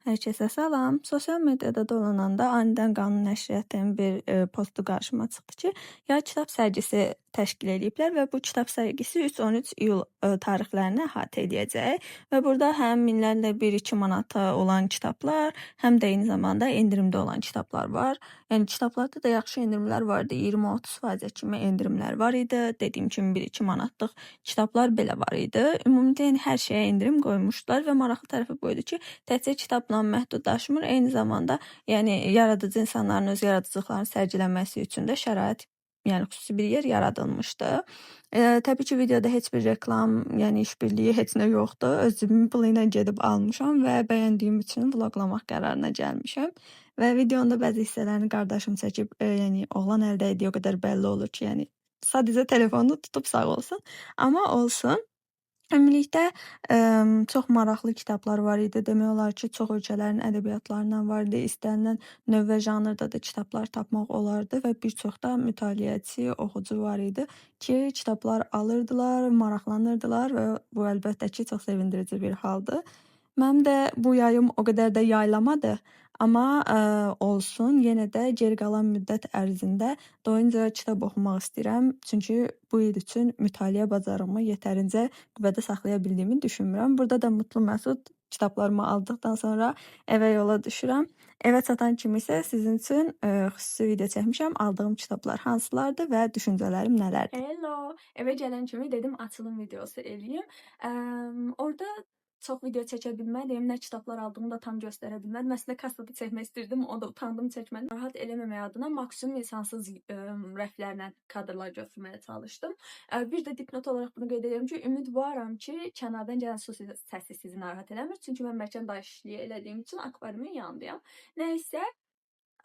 Hər kəsə salam. Sosial mediada dolananda anidən Qanun Nəşriyyatının bir postu qarşıma çıxdı ki, yay kitab sərgisi təşkil ediblər və bu kitab sərgisi 3-13 iyul tarixlərini əhatə edəcək və burada həm minlərlə 1-2 manata olan kitablar, həm də eyni zamanda endirimdə olan kitablar var. Yəni kitablarda da yaxşı endirimlər var idi. 20-30% kimi endirimlər var idi. Dediyim kimi 1-2 manatlıq kitablar belə var idi. Ümumiyyətlə yəni hər şeyə endirim qoymuşdular və maraqlı tərəfi bu idi ki, təkcə kitabla məhdudlaşmır, eyni zamanda yəni yaradıcı insanların öz yaradıcılıqlarını sərgiləməsi üçün də şərait, yəni xüsusi bir yer yaradılmışdı. Təbii ki, videoda heç bir reklam, yəni işbirliyi heç nə yoxdur. Özümün pulu ilə gedib almışam və bəyəndiyim üçün vloqlamaq qərarına gəlmişəm. Və videonun da bəzi hissələrini qardaşım çəkib, yəni oğlan əldə ediyor, o qədər bəlli olur ki, yəni sadəcə telefonunu tutub sağ olsun. Amma olsun. Ümumilikdə çox maraqlı kitablar var idi. Demək olar ki, çox ölkələrin ədəbiyyatlarından var idi. İstənilən növ və janrda da kitablar tapmaq olardı və bir çox da mütaliəçi, oxucu var idi ki, kitablar alırdılar, maraqlanırdılar və bu əlbəttə ki, çox sevindirici bir haldır. Mənim də bu yayım o qədər də yaylamadı, amma olsun, yenə də geri qalan müddət ərzində doyunca kitab oxumaq istəyirəm. Çünki bu il üçün mütaliə bacarığımı yetərincə qüvvədə saxlaya bildiyimi düşünmürəm. Burada da mutlu məsud kitablarımı aldıqdan sonra evə yola düşürəm. Evə çatan kimi isə sizin üçün xüsusi video çəkmişəm. Aldığım kitablar hansılardır və düşüncələrim nələrdir? Hello. Eve gələn kimi dedim açılım videosu eləyim. Orada çox video çəkə bilmədim, nə kitablar aldığımı da tam göstərə bilmədim. Əslində kassada çəkmək istirdim, o da utandım çəkmədim. Rahat eləməmək adına maksimum insansız rəflərlə kadrlar götürməyə çalışdım. Bir də dipnot olaraq bunu qeyd edirəm ki, ümidvaram ki, kənardan gələn su səsi sizi narahat eləmir. Çünki mən məkan daşlığı elədiyim üçün akvariumun yanındayam. Nəysə,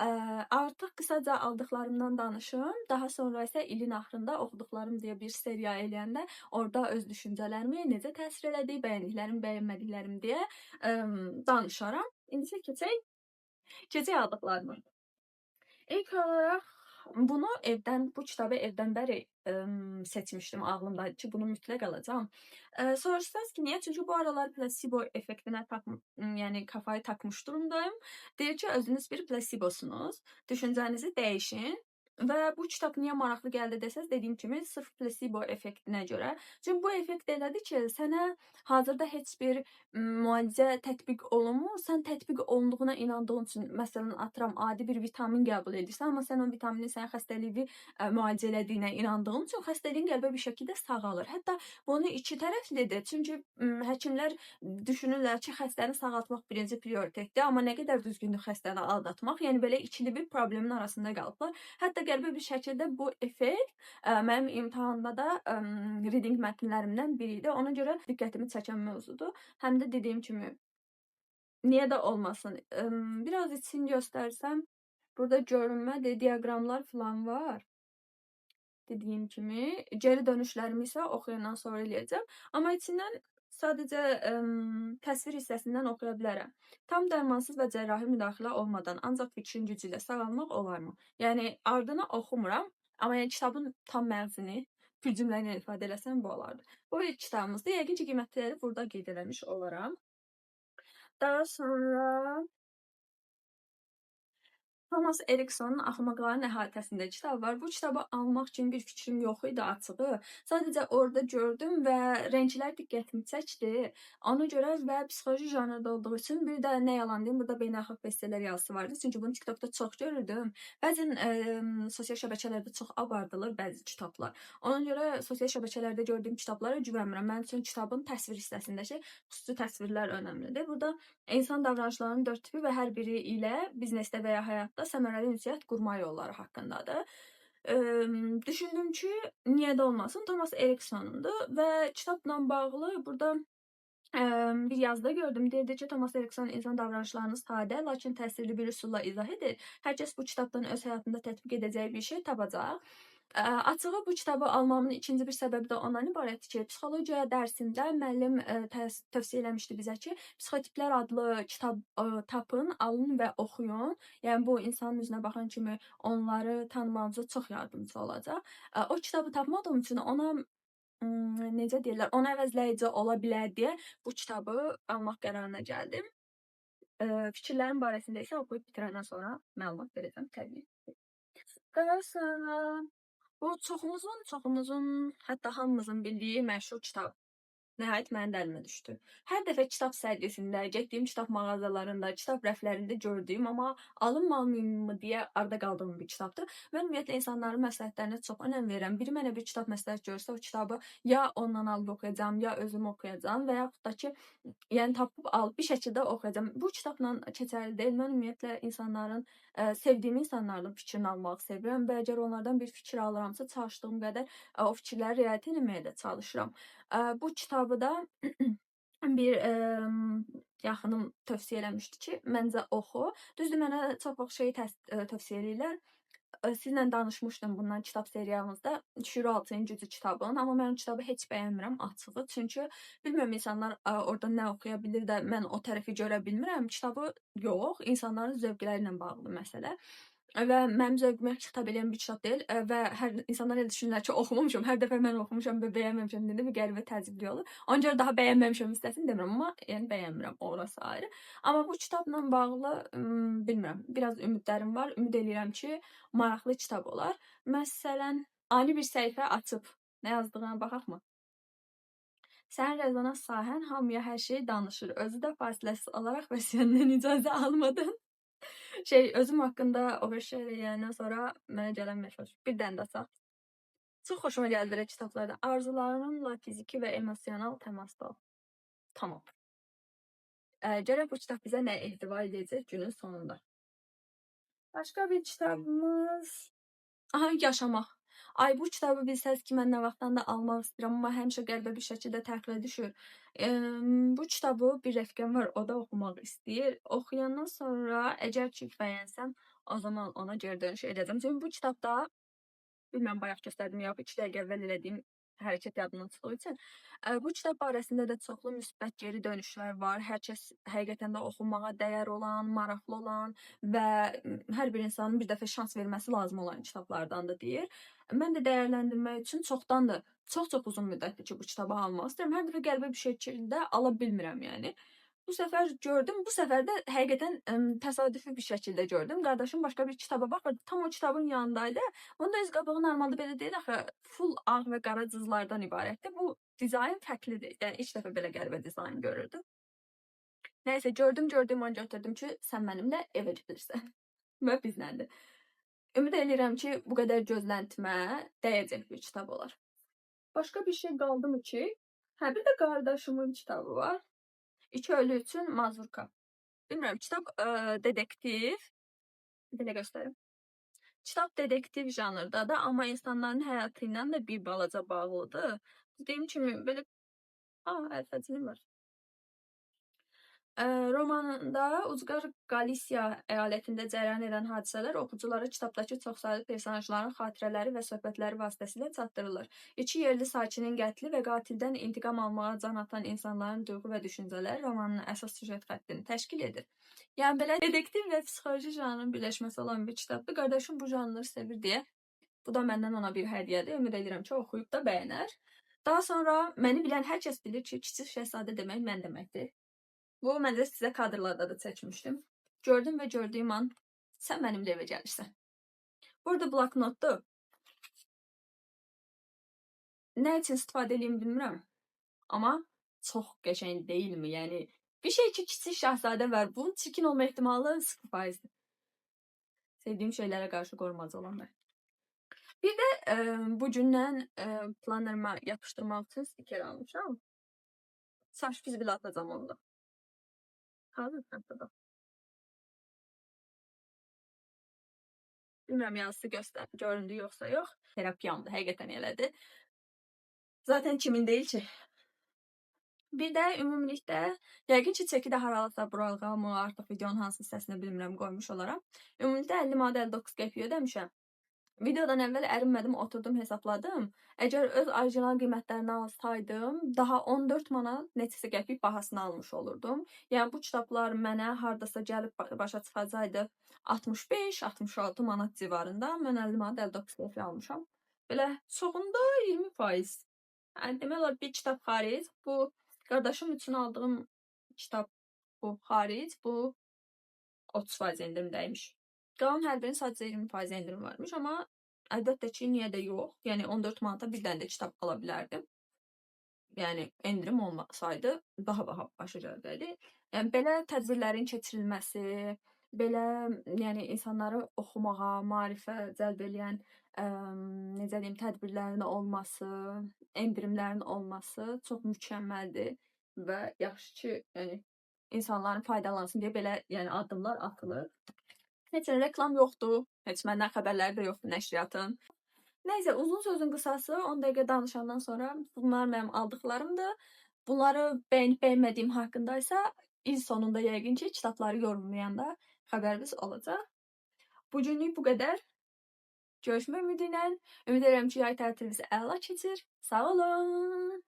artıq qısaca aldıqlarımdan danışım. Daha sonra isə ilin axırında oxuduqlarım deyə bir seriya eləyəndə orada öz düşüncələrimi necə təsir elədi, bəyəndiklərim, bəyənmədiklərim deyə danışaram. İndi isə keçək aldıqlarıma. İlk olaraq bu kitabı evdən bəri seçmişdim. Ağlımdaydı ki, bunu mütləq alacağam. Soruşsanız ki, niyə? Çünki bu aralar plasebo effektinə yəni kafayı takmış durumdayım. Deyir ki, özünüz bir plasibosunuz. Düşüncənizi dəyişin. Və bu kitab niyə maraqlı gəldi desəz, dediyim kimi, sırf plasebo effektinə görə. Çünki bu effekt elədir ki, sənə hazırda heç bir müalicə tətbiq olunmur. Sən tətbiq olunduğuna inandığın üçün, məsələn, atıram, adi bir vitamin qəbul edirsən, amma sən o vitaminin sənin xəstəliyi müalicə elədiyinə inandığın üçün xəstəliyin qəlbə bir şəkildə sağalır. Hətta bunu iki tərəflidir. Çünki həkimlər düşünürlər ki, xəstəni sağaltmaq birinci prioritetdir, amma nə qədər düzgündür xəstəni aldatmaq? Yəni belə ikili bir problemin arasında qalıblar. Hətta qəribə bir şəkildə bu effekt mənim imtahanda da reading mətnlərimdən biri idi. Ona görə diqqətimi çəkən mövzudur. Həm də dediyim kimi, niyə də olmasın? Biraz için göstərsəm, burada görünmədir, diaqramlar falan var. Dediyim kimi, geri dönüşlərimi isə oxuyandan sonra eləyəcəm. Amma içindən sadəcə təsvir hissəsindən oxuya bilərəm. Tam dərmansız və cərrahi müdaxilə olmadan ancaq fikrin gücü ilə sağalmaq olarmı? Yəni ardına oxumuram, amma yəni kitabın tam məğzini bir cümlə ilə ifadə eləsəm bu olardı. Bu ilk kitabımızdır. Yəqin ki, qiymətləri burada qeyd eləmiş olaram. Daha sonra Thomas Eriksonun Axmaqların əhatəsində kitab var. Bu kitabı almaq kimi bir fikrim yox idi açığı. Sadəcə orada gördüm və rənglər diqqətimi çəkdi. Ona görə və psixoloji janrda olduğu üçün bir də nə yalan deyim, burada beynəlxalq bestseller yazısı vardı. Çünki bunu TikTokda çox görürdüm. Bəzən sosial şəbəkələrdə çox abardılır bəzi kitablar. Ona görə sosial şəbəkələrdə gördüyüm kitablara güvənmirəm. Mənim üçün kitabın təsvir hissəsindəki xüsusi təsvirlər önəmlidir. Burada insan davranışlarının 4 tipi və hər biri ilə biznesdə və ya həyatda səmərəli ünsiyyət qurma yolları haqqındadır. Düşündüm ki, niyə də olmasın, Thomas Eriksonundur və kitabla bağlı burada bir yazıda gördüm. Deyirdi ki, Thomas Erikson insan davranışlarını sadə, lakin təsirli bir üsulla izah edir. Hər kəs bu kitabdan öz həyatında tətbiq edəcəyi bir şey tapacaq. Açığı bu kitabı almamın ikinci bir səbəbi də ondan ibarətdir ki, psixologiya dərsində müəllim tövsiyə eləmişdi bizə ki, psixotiplər adlı kitab tapın, alın və oxuyun. Yəni bu insanın üzünə baxan kimi onları tanımağınıza çox yardımcı olacaq. O kitabı tapmadığım üçün ona necə deyirlər, ona əvəzləyici ola bilər deyə bu kitabı almaq qərarına gəldim. Fikirlərim barəsində isə oxuyub bitirəndən sonra məlumat verəcəm təbii. Daha sonra bu çoxumuzun, hətta hamımızın bildiyi məşhur kitab nəhayət mənim də əlimə düşdü. Hər dəfə kitab sərgisində, getdiyim kitab mağazalarında, kitab rəflərində gördüyüm, amma alınmalıyımı deyə arada qaldığım bir kitabdır. Mən ümumiyyətlə insanların məsləhətlərinə çox önəm verirəm. Biri mənə bir kitab məsləhət görsə, o kitabı ya ondan alıb oxuyacağam, ya özüm oxuyacağam və yaxud da ki, yəni tapıb alıb bir şəkildə oxuyacağam. Bu kitabla keçərli deyil. Mən ümumiyyətlə insanların, sevdiyim insanların fikrini almağı sevirəm və əgər onlardan bir fikir alıramsa, çalışdığım qədər o fikirləri riayət etməyə də çalışıram. Bu kitabı da bir yaxınım tövsiyə eləmişdi ki, məncə oxu. Düzdür, mənə çox vaxt şey tövsiyə eləyirlər. Sizlə danışmışdım bundan kitab seriyamızda. Şüur Altı'nın Gücü kitabın, amma mən o kitabı heç bəyənmirəm açığı. Çünki bilmirəm insanlar orada nə oxuya bilir də mən o tərəfi görə bilmirəm. Kitabı yox, insanların zövqləri ilə bağlı məsələ. Və mənim zövqümə xitab edən bir kitab deyil və hər insanlar elə düşünürlər ki, oxumamışam. Hər dəfə mən oxumuşam və bəyənməmişəm deyə bir qəribə təəccüblü olur. Ona görə daha bəyənməmişəm hissəsini demirəm, amma yəni bəyənmirəm, orası ayrı. Amma bu kitabla bağlı bilmirəm, biraz ümidlərim var. Ümid eləyirəm ki, maraqlı kitab olar. Məsələn, ani bir səhifə açıb nə yazdığına baxaqmı? Sənin rezonans sahən hamıya hər şeyi danışır. Özü də fasiləsiz olaraq və səndən icazə almadan. Özüm haqqında o bir şey eləyəndən sonra mənə gələn mesaj. Bir dənə də açaq. Çox xoşuma gəldi belə kitablarda. Arzularınla fiziki və emosional təmasda. Tamam. Gərək bu kitab bizə nə ehtiva edəcək günün sonunda. Başqa bir kitabımız... Aha, Yaşamaq. Ay, bu kitabı bilsəz ki, mən nə vaxtdan da almaq istəyirəm, amma həmişə qəribə bir şəkildə təxirə düşür. Bu kitabı bir rəfiqəm var, o da oxumaq istəyir. Oxuyandan sonra, əgər ki, bəyənsəm, o zaman ona geri dönüş edəcəm. Çünki bu kitabda, bilməm bayaq göstərdim, yox, 2 dəqiqə əvvəl elədiyim hərəkət yadımdan çıxdığı üçün. Bu kitab barəsində də çoxlu müsbət geri dönüşlər var. Hər kəs həqiqətən də oxumağa dəyər olan, maraqlı olan və hər bir insanın bir dəfə şans verməsi lazım olan kitablardandır deyir. Mən də dəyərləndirmək üçün çoxdandır, çox uzun müddətdir ki, bu kitabı almaq istəyirəm. Hər dəfə qəribə bir şəkildə ala bilmirəm, yəni. Bu səfər gördüm. Bu səfər də həqiqətən təsadüfi bir şəkildə gördüm. Qardaşım başqa bir kitaba baxırdı. Tam o kitabın yanındaydı. Bunun da öz qabağı normalda belə deyil axı. Full ağ və qara cızlardan ibarətdir. Bu dizayn fərqlidir. Yəni ilk dəfə belə qəribə dizayn görürdüm. Nəysə gördüm, onu götürdüm ki, sən mənimlə evə gedirsən. Və bizləndir. Ümid edirəm ki, bu qədər gözləntimə dəyəcək bir kitab olar. Başqa bir şey qaldı mı ki? Hə, bir də qardaşımın kitabı var. 2 ölü üçün mazurka. Bilmirəm, kitab dedektiv. Bir də göstərim. Kitab dedektiv janrdadır, amma insanların həyatı ilə də bir balaca bağlıdır. Dediyim kimi, belə... əlfəcinin var. Romanında Ucqar Qalisiya əyalətində cərəyan edən hadisələr oxuculara kitabdakı çoxsaylı personajların xatirələri və söhbətləri vasitəsilə çatdırılır. 2 yerli sakinin qətli və qatildən intiqam almağa can atan insanların duyğu və düşüncələri romanın əsas süjet xəttini təşkil edir. Yəni belə dedektiv və psixoloji janrın birləşməsi olan bir kitabdır. Qardaşım bu janrı sevir deyə bu da məndən ona bir hədiyyədir. Ümid edirəm ki, oxuyub da bəyənər. Daha sonra məni bilən hər kəs bilir ki, Kiçik Şəhzadə demək mən deməkdir. Bu, məncə sizə kadrlarda da çəkmişdim. Gördüm və gördüyüm an, sən mənimlə evə gəlirsən. Burada bloknotdur. Nə üçün istifadə edeyim bilmirəm. Amma çox qəşəng deyilmi? Yəni, bir şey ki, Kiçik Şəhzadə var. Bunun çirkin olma ehtimalı 0%'dir. Sevdiyim şeylərə qarşı qorumacı olan mən. Bir də bu gündən planlarıma yapışdırmaq üçün stiker almışam. Saç biz belə atacam onu da. Hazır hətta. Bilmirəm yazısı göründü yoxsa yox. Terapiyamdır, həqiqətən elədi. Zaten kimin deyil ki. Bir də ümumilikdə, yəqin ki, çəkidə haralısa buralığa mı, artıq videonun hansı hissəsini bilmirəm qoymuş olaram. Ümumilikdə 50 manat 59 qəpiyə ödəmişəm. Videodan əvvəl ərinmədim, oturdum, hesabladım. Əgər öz orijinal qiymətlərini alsaydım, daha 14 manat neçəsə qəpik bahasını almış olurdum. Yəni bu kitablar mənə hardasa gəlib başa çıxacaqdı 65-66 manat civarında. Mən 50 manat 59 qəpik almışam. Belə çoxunda 20%. Yəni demək olar bir kitab xaric, bu qardaşım üçün aldığım kitab bu xaric, bu 30% endirimdəymiş. Qalan hər birinin sadəcə 20% endirim varmış, amma əlbəttə ki, niyə də yox. Yəni 14 manata bir dənə də kitab ala bilərdim. Yəni endirim olmasaydı daha baha başa gəldiydi. Yəni belə tədbirlərin keçirilməsi, belə yəni insanları oxumağa, maarifə cəlb eləyən necə deyim, tədbirlərin olması, endirimlərin olması çox mükəmməldir və yaxşı ki, yəni insanların faydalansın deyə belə yəni addımlar atılır. Heç nə reklam yoxdur, heç məndən xəbərləri də yoxdur nəşriyyatın. Nəysə, uzun sözün qısası 10 dəqiqə danışandan sonra bunlar mənim aldıqlarımdır. Bunları bəyənib bəyənmədiyim haqqında isə il sonunda yəqin ki, kitabları yorumlayanda xəbərimiz olacaq. Bugünlük bu qədər. Görüşmək ümidi ilə. Ümid edirəm ki, yay tətiliniz əla keçir. Sağ olun.